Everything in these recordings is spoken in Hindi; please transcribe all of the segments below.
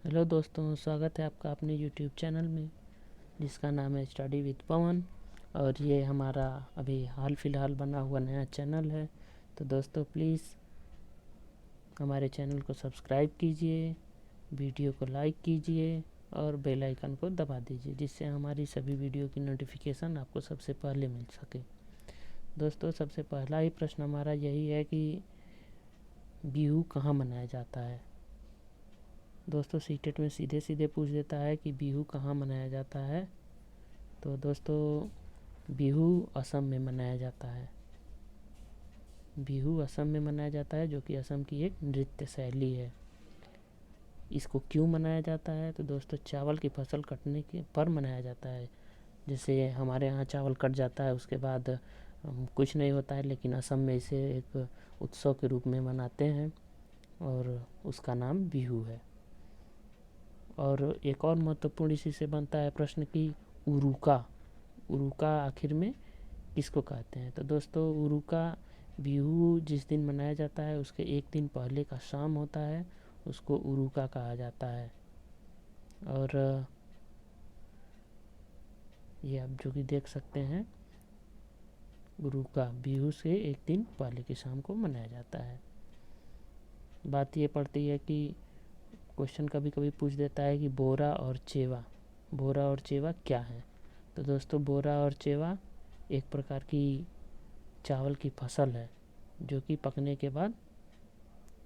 हेलो दोस्तों, स्वागत है आपका अपने यूट्यूब चैनल में जिसका नाम है स्टडी विद पवन। और ये हमारा अभी हाल फिलहाल बना हुआ नया चैनल है। तो दोस्तों प्लीज़ हमारे चैनल को सब्सक्राइब कीजिए, वीडियो को लाइक कीजिए और बेल आइकन को दबा दीजिए जिससे हमारी सभी वीडियो की नोटिफिकेशन आपको सबसे पहले मिल सके। दोस्तों सबसे पहला ही प्रश्न हमारा यही है कि बिहू कहाँ मनाया जाता है। दोस्तों सीटेट में सीधे सीधे पूछ देता है कि बिहू कहाँ मनाया जाता है। तो दोस्तों बिहू असम में मनाया जाता है। बिहू असम में मनाया जाता है जो कि असम की एक नृत्य शैली है। इसको क्यों मनाया जाता है? तो दोस्तों चावल की फसल कटने के पर मनाया जाता है। जैसे हमारे यहाँ चावल कट जाता है उसके बाद कुछ नहीं होता है, लेकिन असम में इसे एक उत्सव के रूप में मनाते हैं और उसका नाम बिहू है। और एक और महत्वपूर्ण इसी से बनता है प्रश्न कि उरुका उरुका आखिर में किसको कहते हैं। तो दोस्तों उरुका बिहू जिस दिन मनाया जाता है उसके एक दिन पहले का शाम होता है, उसको उरुका कहा जाता है। और ये आप जो कि देख सकते हैं, उरुका बिहू से एक दिन पहले की शाम को मनाया जाता है। बात ये पड़ती है कि क्वेश्चन कभी कभी पूछ देता है कि बोरा और चेवा क्या है। तो दोस्तों बोरा और चेवा एक प्रकार की चावल की फसल है जो कि पकने के बाद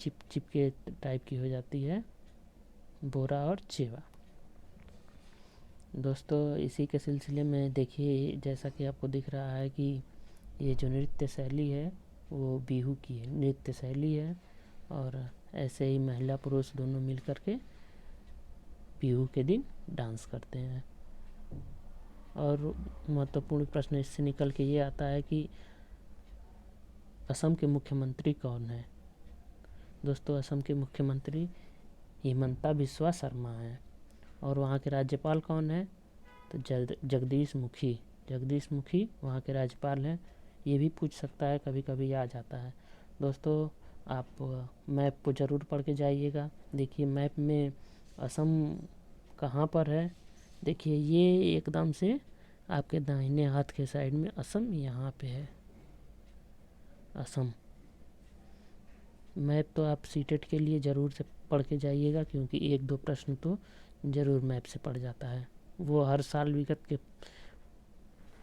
चिप चिप के टाइप की हो जाती है, बोरा और चेवा। दोस्तों इसी के सिलसिले में देखिए, जैसा कि आपको दिख रहा है कि ये जो नृत्य शैली है वो बिहू की नृत्य शैली है। और ऐसे ही महिला पुरुष दोनों मिल कर के बिहू के दिन डांस करते हैं। और महत्वपूर्ण प्रश्न इससे निकल के ये आता है कि असम के मुख्यमंत्री कौन है। दोस्तों असम के मुख्यमंत्री हिमंता बिस्वा शर्मा हैं। और वहाँ के राज्यपाल कौन है? तो जगदीश मुखी वहाँ के राज्यपाल हैं। ये भी पूछ सकता है, कभी कभी आ जाता है। दोस्तों आप मैप को ज़रूर पढ़ के जाइएगा। देखिए मैप में असम कहाँ पर है। देखिए ये एकदम से आपके दाहिने हाथ के साइड में असम यहाँ पे है। असम मैप तो आप सीटेट के लिए ज़रूर से पढ़ के जाइएगा, क्योंकि एक दो प्रश्न तो ज़रूर मैप से पड़ जाता है। वो हर साल विगत के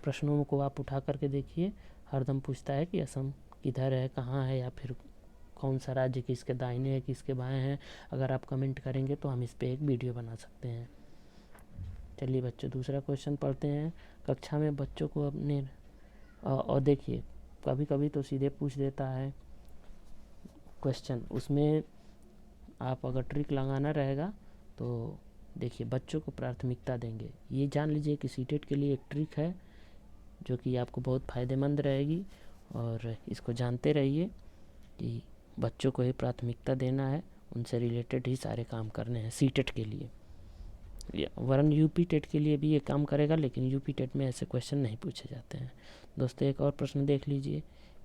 प्रश्नों को आप उठा करके देखिए, हरदम पूछता है कि असम किधर है, कहाँ है, या फिर कौन सा राज्य किसके दाहिने है किसके बाएं है। अगर आप कमेंट करेंगे तो हम इस पर एक वीडियो बना सकते हैं। चलिए बच्चों दूसरा क्वेश्चन पढ़ते हैं। कक्षा में बच्चों को अपने और देखिए कभी कभी तो सीधे पूछ देता है क्वेश्चन, उसमें आप अगर ट्रिक लगाना रहेगा तो देखिए बच्चों को प्राथमिकता देंगे। ये जान लीजिए कि सीटेट के लिए एक ट्रिक है जो कि आपको बहुत फ़ायदेमंद रहेगी, और इसको जानते रहिए कि बच्चों को ही प्राथमिकता देना है, उनसे रिलेटेड ही सारे काम करने हैं सीटेट के लिए। वरन यूपी टेट के लिए भी ये काम करेगा, लेकिन यूपी टेट में ऐसे क्वेश्चन नहीं पूछे जाते हैं। दोस्तों एक और प्रश्न देख लीजिए।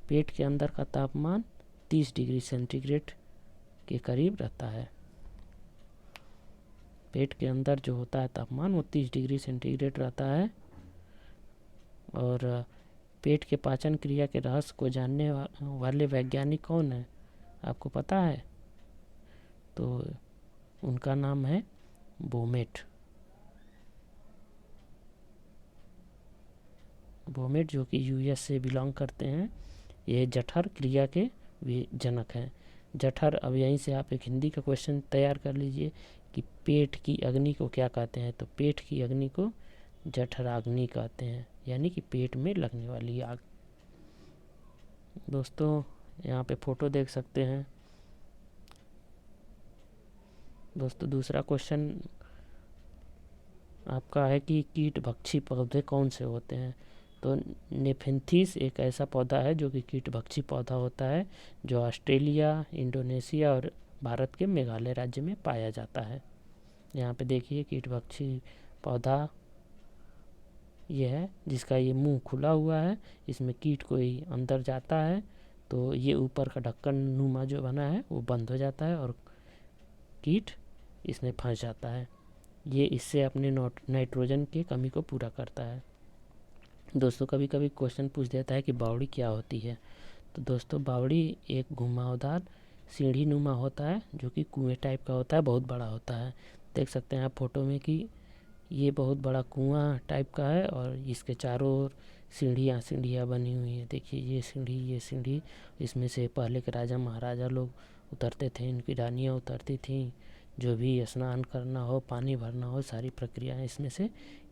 पेट के अंदर का तापमान 30 डिग्री सेंटीग्रेड के करीब रहता है। पेट के अंदर जो होता है तापमान वो 30 डिग्री सेंटीग्रेड रहता है। और पेट के पाचन क्रिया के रहस्य को जानने वाले वैज्ञानिक कौन है, आपको पता है? तो उनका नाम है बोमेट। बोमेट जो कि यूएस से बिलोंग करते हैं। ये जठर क्रिया के भी जनक हैं। जठर, अब यहीं से आप एक हिंदी का क्वेश्चन तैयार कर लीजिए कि पेट की अग्नि को क्या कहते हैं। तो पेट की अग्नि को जठराग्नि कहते हैं, यानी कि पेट में लगने वाली आग। दोस्तों यहाँ पे फोटो देख सकते हैं। दोस्तों दूसरा क्वेश्चन आपका है कि कीट भक्षी पौधे कौन से होते हैं। तो नेफेंथिस एक ऐसा पौधा है जो कि कीट भक्षी पौधा होता है, जो ऑस्ट्रेलिया, इंडोनेशिया और भारत के मेघालय राज्य में पाया जाता है। यहाँ पे देखिए कीट भक्षी पौधा ये है जिसका ये मुंह खुला हुआ है, इसमें कीट कोई अंदर जाता है तो ये ऊपर का ढक्कन नुमा जो बना है वो बंद हो जाता है और कीट इसमें फंस जाता है। ये इससे अपने नाइट्रोजन की कमी को पूरा करता है। दोस्तों कभी कभी क्वेश्चन पूछ देता है कि बावड़ी क्या होती है। तो दोस्तों बावड़ी एक घुमावदार सीढ़ी नुमा होता है जो कि कुएं टाइप का होता है, बहुत बड़ा होता है। देख सकते हैं आप फोटो में कि ये बहुत बड़ा कुआं टाइप का है और इसके चारों ओर सीढ़ियाँ बनी हुई हैं। देखिए ये सीढ़ी इसमें से पहले के राजा महाराजा लोग उतरते थे, इनकी रानियाँ उतरती थीं। जो भी स्नान करना हो, पानी भरना हो, सारी प्रक्रियाएं इसमें से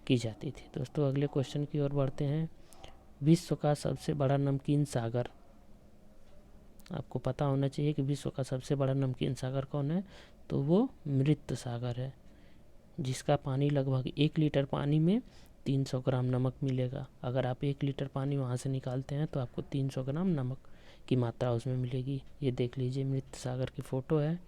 की जाती थी। दोस्तों अगले क्वेश्चन की ओर बढ़ते हैं। विश्व का सबसे बड़ा नमकीन सागर। आपको पता होना चाहिए कि विश्व का सबसे बड़ा नमकीन सागर कौन है। तो वो मृत सागर है, जिसका पानी लगभग 1 लीटर पानी में 300 ग्राम नमक मिलेगा। अगर आप 1 लीटर पानी वहाँ से निकालते हैं तो आपको 300 ग्राम नमक की मात्रा उसमें मिलेगी। ये देख लीजिए मृत सागर की फ़ोटो है।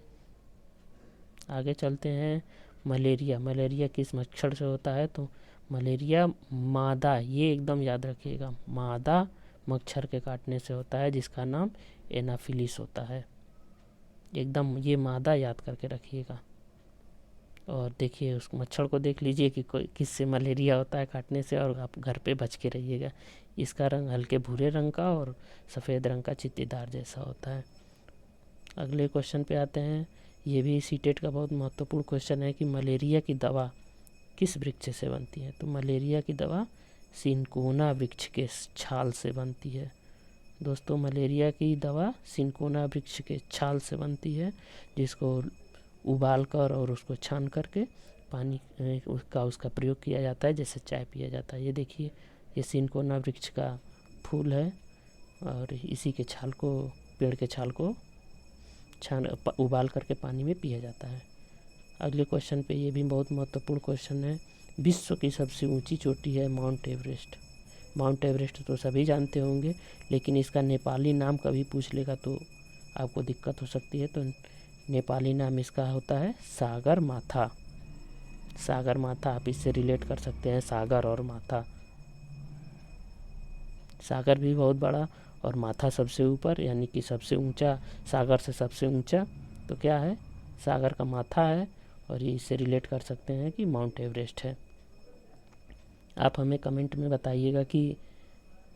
आगे चलते हैं। मलेरिया किस मच्छर से होता है। तो मलेरिया मादा, ये एकदम याद रखिएगा, मादा मच्छर के काटने से होता है, जिसका नाम एनाफिलिस होता है। एकदम ये मादा याद करके रखिएगा। और देखिए उस मच्छर को देख लीजिए कि कोई किससे मलेरिया होता है काटने से, और आप घर पे बच के रहिएगा। इसका रंग हल्के भूरे रंग का और सफ़ेद रंग का चित्तीदार जैसा होता है। अगले क्वेश्चन पे आते हैं। ये भी सीटेट का बहुत महत्वपूर्ण क्वेश्चन है कि मलेरिया की दवा किस वृक्ष से बनती है। तो मलेरिया की दवा सिनकोना वृक्ष के छाल से बनती है। दोस्तों मलेरिया की दवा सिनकोना वृक्ष के छाल से बनती है, जिसको उबाल कर और उसको छान करके पानी उसका प्रयोग किया जाता है, जैसे चाय पिया जाता है। ये देखिए ये सिनकोना वृक्ष का फूल है और इसी के छाल को, पेड़ के छाल को उबाल करके पानी में पिया जाता है। अगले क्वेश्चन पे, ये भी बहुत महत्वपूर्ण क्वेश्चन है। विश्व की सबसे ऊंची चोटी है माउंट एवरेस्ट। माउंट एवरेस्ट तो सभी जानते होंगे, लेकिन इसका नेपाली नाम कभी पूछ लेगा तो आपको दिक्कत हो सकती है। तो नेपाली नाम इसका होता है सागर माथा। सागर माथा, आप इससे रिलेट कर सकते हैं सागर और माथा। सागर भी बहुत बड़ा और माथा सबसे ऊपर, यानी कि सबसे ऊंचा, सागर से सबसे ऊंचा तो क्या है, सागर का माथा है। और ये इससे रिलेट कर सकते हैं कि माउंट एवरेस्ट है। आप हमें कमेंट में बताइएगा कि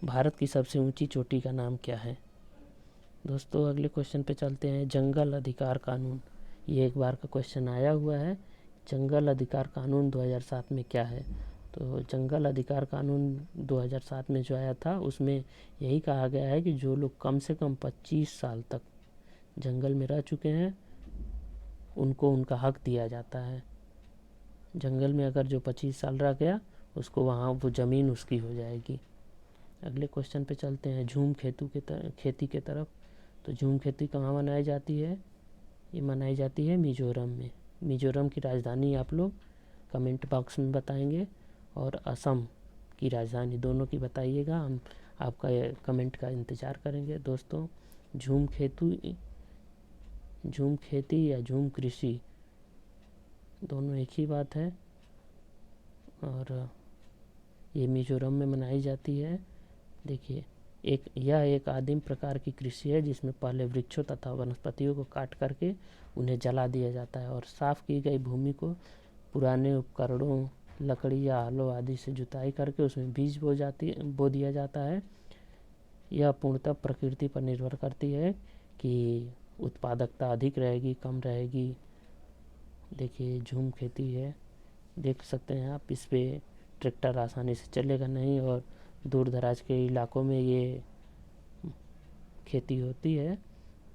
भारत की सबसे ऊंची चोटी का नाम क्या है। दोस्तों अगले क्वेश्चन पे चलते हैं। जंगल अधिकार कानून, ये एक बार का क्वेश्चन आया हुआ है। जंगल अधिकार कानून 2007 में क्या है। तो जंगल अधिकार कानून 2007 में जो आया था, उसमें यही कहा गया है कि जो लोग कम से कम 25 साल तक जंगल में रह चुके हैं उनको उनका हक दिया जाता है। जंगल में अगर जो 25 साल रह गया उसको वहाँ वो ज़मीन उसकी हो जाएगी। अगले क्वेश्चन पे चलते हैं। झूम खेती के तरफ। तो झूम खेती कहाँ मनाई जाती है। ये मनाई जाती है मिज़ोरम में। मिज़ोरम की राजधानी आप लोग कमेंट बॉक्स में बताएंगे, और असम की राजधानी, दोनों की बताइएगा। हम आपका कमेंट का इंतज़ार करेंगे। दोस्तों झूम खेती या झूम कृषि दोनों एक ही बात है, और ये मिज़ोरम में मनाई जाती है। देखिए यह एक आदिम प्रकार की कृषि है जिसमें पहले वृक्षों तथा वनस्पतियों को काट करके उन्हें जला दिया जाता है, और साफ़ की गई भूमि को पुराने उपकरणों, लकड़ी या हलों आदि से जुताई करके उसमें बीज बो दिया जाता है। यह पूर्णतः प्रकृति पर निर्भर करती है कि उत्पादकता अधिक रहेगी, कम रहेगी। देखिए झूम खेती है, देख सकते हैं आप। इस पे ट्रैक्टर आसानी से चलेगा नहीं, और दूर दराज के इलाकों में ये खेती होती है,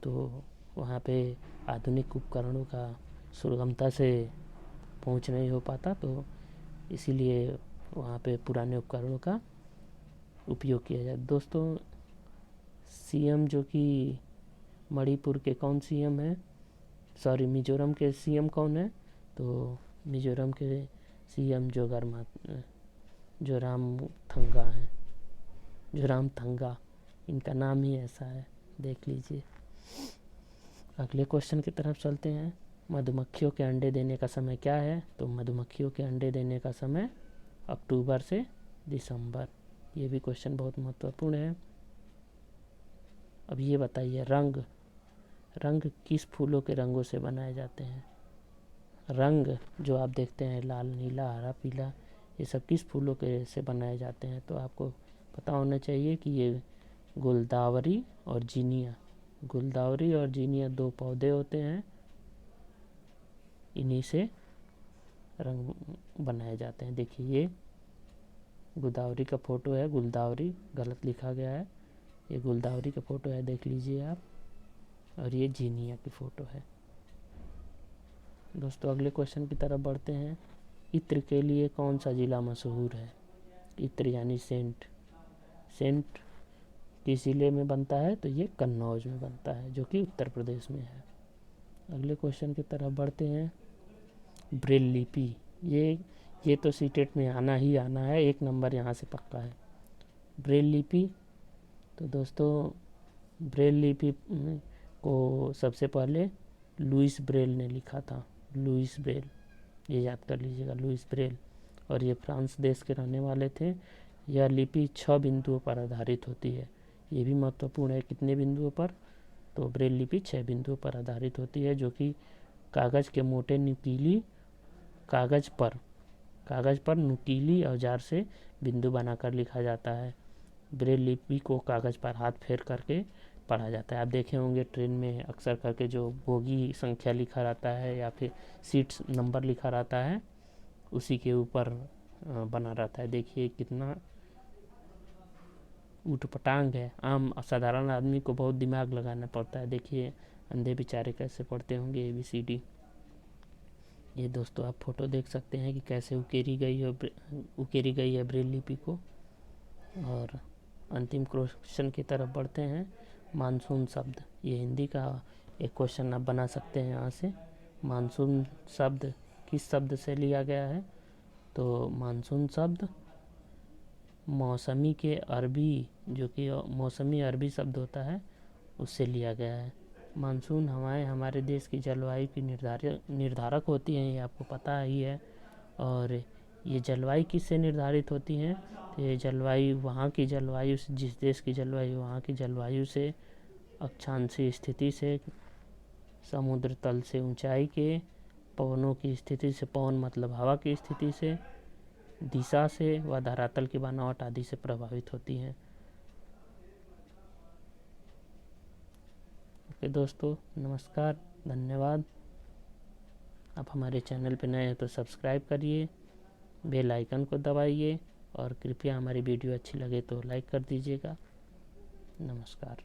तो वहाँ पे आधुनिक उपकरणों का सुगमता से पहुँच नहीं हो पाता, तो इसीलिए वहाँ पे पुराने उपकरणों का उपयोग किया जाए। दोस्तों सीएम जो कि मणिपुर के कौन सीएम है, मिज़ोरम के सीएम कौन है। तो मिज़ोरम के सीएम जोरामथंगा, इनका नाम ही ऐसा है, देख लीजिए। अगले क्वेश्चन की तरफ चलते हैं। मधुमक्खियों के अंडे देने का समय क्या है। तो मधुमक्खियों के अंडे देने का समय अक्टूबर से दिसंबर। ये भी क्वेश्चन बहुत महत्वपूर्ण है। अब ये बताइए, रंग किस फूलों के रंगों से बनाए जाते हैं। रंग जो आप देखते हैं लाल, नीला, हरा, पीला, ये सब किस फूलों के से बनाए जाते हैं? तो आपको पता होना चाहिए कि ये गुलदावरी और जीनिया, गुलदावरी और जीनिया 2 पौधे होते हैं, इन्हीं से रंग बनाए जाते हैं। देखिए ये गुलदावरी का फ़ोटो है, गुलदावरी गलत लिखा गया है, ये गुलदावरी का फ़ोटो है, देख लीजिए आप, और ये जीनिया की फ़ोटो है। दोस्तों अगले क्वेश्चन की तरफ बढ़ते हैं। इत्र के लिए कौन सा ज़िला मशहूर है? इत्र यानी सेंट, सेंट किस ज़िले में बनता है? तो ये कन्नौज में बनता है, जो कि उत्तर प्रदेश में है। अगले क्वेश्चन की तरफ बढ़ते हैं। ब्रेल लिपि, ये तो सीटेट में आना ही आना है, 1 नंबर यहाँ से पक्का है। ब्रेल लिपि, तो दोस्तों ब्रेल लिपि को सबसे पहले लुइस ब्रेल ने लिखा था, लुइस ब्रेल, ये याद कर लीजिएगा, लुइस ब्रेल, और ये फ्रांस देश के रहने वाले थे। यह लिपि 6 बिंदुओं पर आधारित होती है, ये भी महत्वपूर्ण है, कितने बिंदुओं पर? तो ब्रेल लिपि 6 बिंदुओं पर आधारित होती है, जो कि कागज़ के मोटे नुकीली कागज़ पर नुकीली औजार से बिंदु बनाकर लिखा जाता है। ब्रेल लिपि को कागज़ पर हाथ फेर करके पढ़ा जाता है। आप देखे होंगे ट्रेन में अक्सर करके जो बोगी संख्या लिखा रहता है या फिर सीट्स नंबर लिखा रहता है, उसी के ऊपर बना रहता है। देखिए कितना ऊटपटांग है, आम साधारण आदमी को बहुत दिमाग लगाना पड़ता है। देखिए अंधे बेचारे कैसे पढ़ते होंगे ABCD। ये दोस्तों आप फोटो देख सकते हैं कि कैसे उकेरी गई है ब्रेल लिपि को। और अंतिम क्वेश्चन की तरफ बढ़ते हैं। मानसून शब्द, ये हिंदी का एक क्वेश्चन आप बना सकते हैं यहाँ से। मानसून शब्द किस शब्द से लिया गया है? तो मानसून शब्द मौसमी के अरबी, जो कि मौसमी अरबी शब्द होता है, उससे लिया गया है। मानसून हवाएं हमारे देश की जलवायु की निर्धारक होती हैं, ये आपको पता ही है। और ये जलवायु किससे निर्धारित होती हैं? तो ये जलवायु वहाँ की जलवायु, जिस देश की जलवायु, वहाँ की जलवायु से, अक्षांशीय स्थिति से, समुद्र तल से ऊंचाई के, पवनों की स्थिति से, पवन मतलब हवा की स्थिति से, दिशा से व धरातल की बनावट आदि से प्रभावित होती हैं। ओके दोस्तों, नमस्कार, धन्यवाद। आप हमारे चैनल पर नए हैं तो सब्सक्राइब करिए, बेल आइकन को दबाइए, और कृपया हमारी वीडियो अच्छी लगे तो लाइक कर दीजिएगा। नमस्कार।